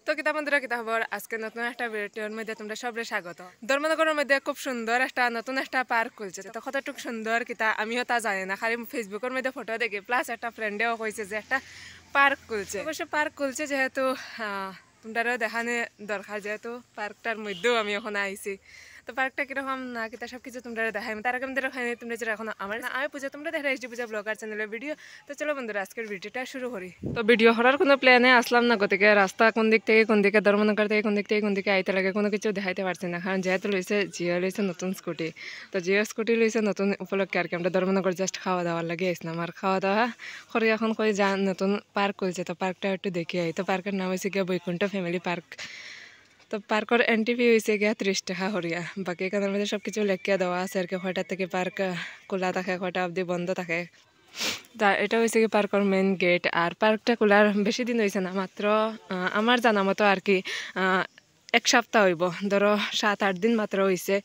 তো কিতা বন্ধুরা কিতা খবর আজকে নতুন একটা ভিডিওর মধ্যে তোমরা সবরে স্বাগত। ধর্মনগরের মধ্যে খুব সুন্দর একটা নতুন একটা পার্ক খুলছে, তো কতটুকু সুন্দর কিতা আমিও তা জানি না, খালি ফেসবুকের মধ্যে ফটো দেখি, প্লাস একটা ফ্রেন্ডেও কইছে যে একটা পার্ক খুলছে। অবশ্য পার্ক খুলছে যেহেতু তোমরাও দেখানো দরকার, যেহেতু পার্কটার মধ্যেও আমি এখন আইছি। তো পার্কটা কিরকম না কিতা সব কিছু তোমরা দেখাই, তার আগে আমাদের ওখানে তোমরা যেটা এখন আমার আমি পূজা তোমরা দেখা এসডি পূজা ব্লগার চ্যানেলের ভিডিও। তো চলো বন্ধুরা আজকের ভিডিওটা শুরু করি। তো ভিডিও করার কোনো প্ল্যানে আসলাম না, গতিকে রাস্তা কোন দিক থেকে কোন দিকে, ধর্মনগর থেকে কোন দিকে আইতে লাগে কোনো কিছু দেখাইতে পারছি না, কারণ যেহেতু লইছে জিও লইছে নতুন স্কুটি। তো জিও স্কুটি লইছে নতুন উপলক্ষে আর কি আমরা ধর্মনগর জাস্ট খাওয়া দাওয়ার লাগে আসলাম, আর খাওয়া দাওয়া করে এখন কই যা নতুন পার্ক খুলছে, তো পার্কটা একটু দেখি আই। তো পার্কের নাম হয়েছে গিয়া বৈকুণ্ঠ ফ্যামিলি পার্ক। তো পার্কের এন্ট্রি ফি হয়েছে গিয়া 30 টাকা হরিয়া, বাকি এখানের মধ্যে সব কিছু লেখিয়া দেওয়া আছে আর কি, কয়টা থেকে পার্ক খোলা থাকে কয়টা অবধি বন্ধ থাকে। তা এটা হয়েছে কি পার্কের মেন গেট। আর পার্কটা খোলার বেশি দিন হয়েছে না, মাত্র আমার জানা মতো আর কি 1 সপ্তাহ হইব, ধরো 7-8 দিন মাত্র হয়েছে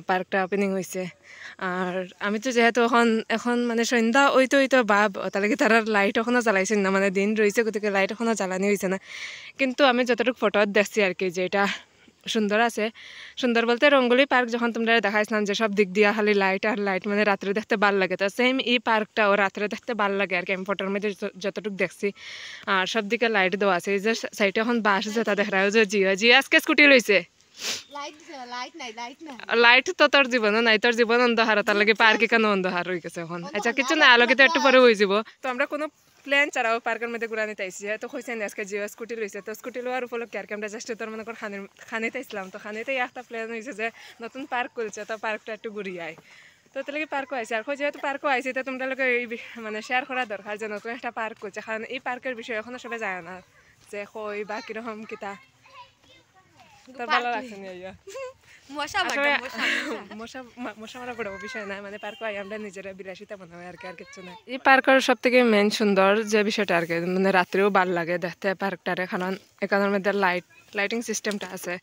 পার্কটা ওপেনিং হয়েছে। আর আমি তো যেহেতু এখন মানে সন্ধ্যা ওইতো ভাব, তাহলে কি তারা লাইট এখনও জ্বালাইছেন না, মানে দিন রয়েছে গতিকে লাইট এখনও জ্বালানি হয়েছে না। কিন্তু আমি যতটুকু ফটো দেখছি আর কি যে এটা সুন্দর আছে। সুন্দর বলতে রঙ্গলি পার্ক যখন তোমরা দেখাইছিলাম যে সব দিক দিয়া খালি লাইট আর লাইট, মানে রাত্রে দেখতে ভাল লাগে, তো সেম এই পার্কটাও রাত্রে দেখতে ভাল লাগে আর কি, আমি ফটোর মধ্যে যতটুকু দেখছি। আর সব দিকে লাইট দেওয়া আছে, এই যে সাইডে এখন বাস আছে তা দেখা যে জিয়া আজকে স্কুটি লইছে। লাইট তো তোর জীবনও নাই, তোর জীবন অন্ধকার, তার লাগে পার্কে কেন অন্ধকার হয়ে গেছে এখন। আচ্ছা কিছু না, আলোকিত একটু পরে হয়ে যাব। তো আমরা কোনো প্ল্যান ছাড়াও পার্কের মধ্যে ঘুরানি তাইছি, যেহেতু কইছেন আজকে জিও স্কুটি লইছে, তো স্কুটি লওয়ার উপলক্ষে আর কি আমরা জাস্ট তোর মনে কর খানিতে আসলাম। তো খানিতেই একটা প্ল্যান হয়েছে যে নতুন পার্ক খুলছে, তো পার্কটা একটু ঘুরিয়ে আয়। তো তাহলে কি পার্কও আইসি, আর যেহেতু পার্কও আইসি তো তোমরা লোক এই মানে শেয়ার করা দরকার যে নতুন একটা পার্ক করছে, কারণ এই পার্কের বিষয়ে এখনো সবাই জানে না যে কই বা কিরকম কিতা। তোর ভালো লাগছে না ইয়া মশা মারা বড় বিষয় না, মানে পার্ক আমরা নিজেরা বিলাসিতা মনে হয় আর কি, আর কিছু না। এই পার্কের সব থেকে মেন সুন্দর যে বিষয়টা আর কি, মানে রাত্রেও ভাল লাগে দেখতে পার্কটারে, কারণ এখানের মধ্যে লাইটিং সিস্টেমটা আছে।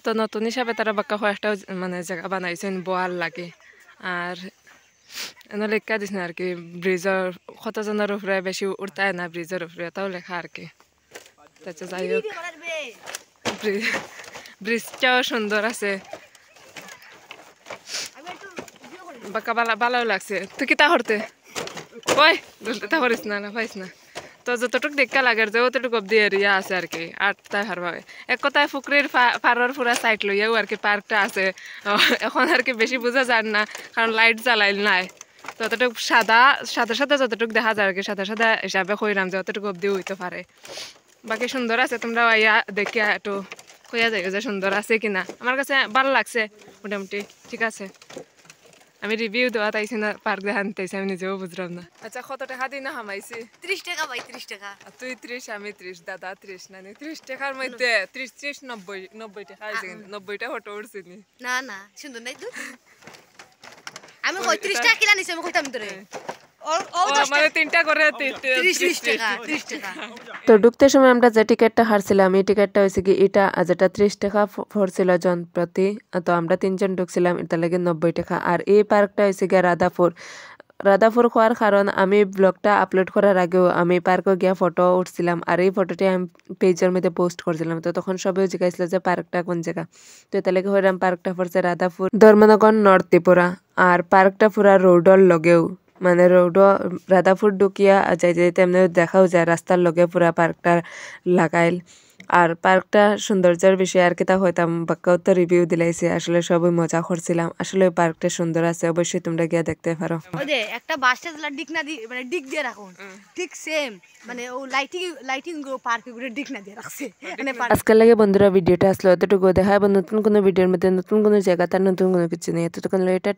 তো নতুন হিসাবে তারা বাক্কা কয়েকটা মানে জায়গা বানাইছেন বোয়ার লাগে। আর এনে লেখা দিস না আর কি ব্রিজের কতজনের উপরে বেশি উঠতায় না ব্রিজের উপরে, তাও লেখা আর কি। তাছাড়া যাই হোক ব্রিজটাও সুন্দর আছে, বাক্কা ভালো লাগছে। তুই কি তা করতে ওই তা করিস না পাইস না, তো যতটুকু দেখা লাগে যে অতটুকু অব্দি এরিয়া আছে আর কি। আর তাই হারভাবে এক কথায় পুকুরের পাড়ার পুরা সাইড লইয়াও আর কি পার্কটা আছে। এখন আর কি বেশি বোঝা যায় না, কারণ লাইট জ্বালাইল নাই। যতটুকু সাদা যতটুকু দেখা যায় আর কি, সাদা হিসাবে কইরাম যে অতটুকু অব্দি হইতে পারে। বাকি সুন্দর আছে, তোমরা ইয়া দেখিয়া একটু কইয়া যাই যে সুন্দর আছে কিনা। আমার কাছে ভালো লাগছে মোটামুটি ঠিক আছে। আমি রিভিউ দেওয়া তাইছি না, পার্ক দেখান তাইছি, আমি নিজেও বুঝলাম না। আচ্ছা কত টাকা দিই না হামাইছি? 30 টাকা ভাই, 30 টাকা। তুই 30 আমি 30, দাদা 30 না 30 টাকার মধ্যে 30 90 টাকা হয়েছে, 90টা ফটো উঠছি নি। না সুন্দর নাই তো, আমি 30 টাকা কিনা নিছি, আমি কইতাম তোরে মানে 3টা করে 30 টাকা 30 টাকা। তো ঢুকতে সময় আমরা যে টিকিটটা হারছিলাম, এই টিকিটটা হয়েছে কি এটা যেটা 30 টাকা পড়ছিল জন প্রতি, তো আমরা 3জন ঢুকছিলাম, এটা লাগে 90 টাকা। আর এই পার্কটা হয়েছে গিয়ে রাধাপুর হওয়ার কারণ আমি ব্লগটা আপলোড করার আগেও আমি পার্কে গিয়া ফটো উঠছিলাম, আর এই ফটোটি আমি পেজের মধ্যে পোস্ট করছিলাম। তো তখন সবাই জিজ্ঞাসছিল যে পার্কটা কোন জায়গা, তো এটা লাগে হইলাম পার্কটা পড়ছে রাধাপুর ধর্মনগর নর্থ ত্রিপুরা। আর পার্কটা পুরা রোডর লগেও, মানে রোড রাধাপুর ঢুকিয়া যাইতে এমনি দেখাও যায় রাস্তার লগে পুরা পার্কটা লাগাইল। আর পার্কটা সৌন্দর্যের বিষয়ে আর কিতা হইতাম বাক্যাও তো রিভিউ দিলাইছে, আসলে সবই মজা করছিলাম। আসলে পার্কটা সুন্দর আছে, অবশ্যই তোমরা গিয়া দেখতে পারো। ওই যে একটা বাসটা ডিক না দি মানে ডিক দিয়ে রাখুন, ঠিক সেম মানে ও লাইটিং পার্কে গুলো ডিক না দিয়ে রাখছে। আজকাল লাগে বন্ধুরা ভিডিওটা আসলে অতটুকু দেখা হবে নতুন কোনো ভিডিওর মধ্যে, নতুন কোনো জায়গা তার নতুন কোনো কিছু নেই। ততক্ষণ এটা